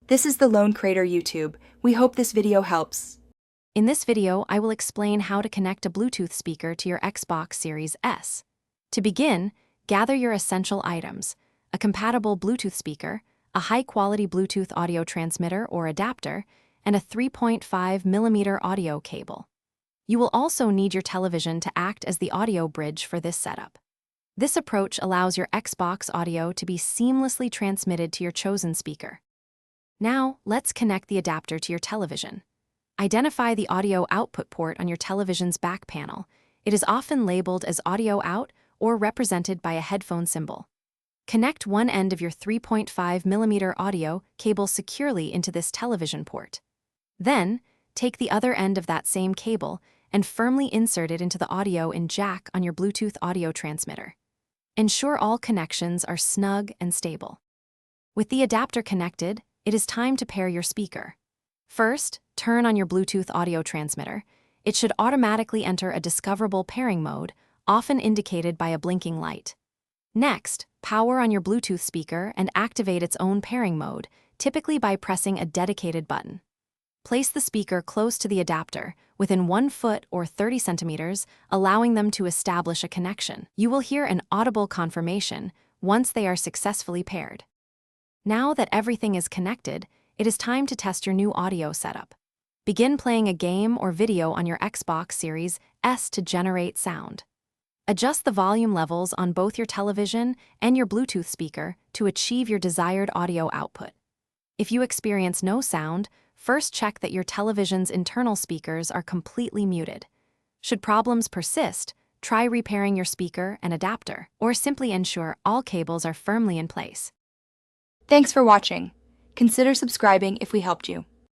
This is the Lone Crater YouTube. We hope this video helps. In this video, I will explain how to connect a Bluetooth speaker to your Xbox Series S. To begin, gather your essential items: a compatible Bluetooth speaker, a high-quality Bluetooth audio transmitter or adapter, and a 3.5mm audio cable. You will also need your television to act as the audio bridge for this setup. This approach allows your Xbox audio to be seamlessly transmitted to your chosen speaker. Now, let's connect the adapter to your television. Identify the audio output port on your television's back panel. It is often labeled as audio out or represented by a headphone symbol. Connect one end of your 3.5mm audio cable securely into this television port. Then, take the other end of that same cable and firmly insert it into the audio in jack on your Bluetooth audio transmitter. Ensure all connections are snug and stable. With the adapter connected, it is time to pair your speaker. First, turn on your Bluetooth audio transmitter. It should automatically enter a discoverable pairing mode, often indicated by a blinking light. Next, power on your Bluetooth speaker and activate its own pairing mode, typically by pressing a dedicated button. Place the speaker close to the adapter, within 1 foot or 30 centimeters, allowing them to establish a connection. You will hear an audible confirmation once they are successfully paired. Now that everything is connected, it is time to test your new audio setup. Begin playing a game or video on your Xbox Series S to generate sound. Adjust the volume levels on both your television and your Bluetooth speaker to achieve your desired audio output. If you experience no sound, first check that your television's internal speakers are completely muted. Should problems persist, try repairing your speaker and adapter, or simply ensure all cables are firmly in place. Thanks for watching. Consider subscribing if we helped you.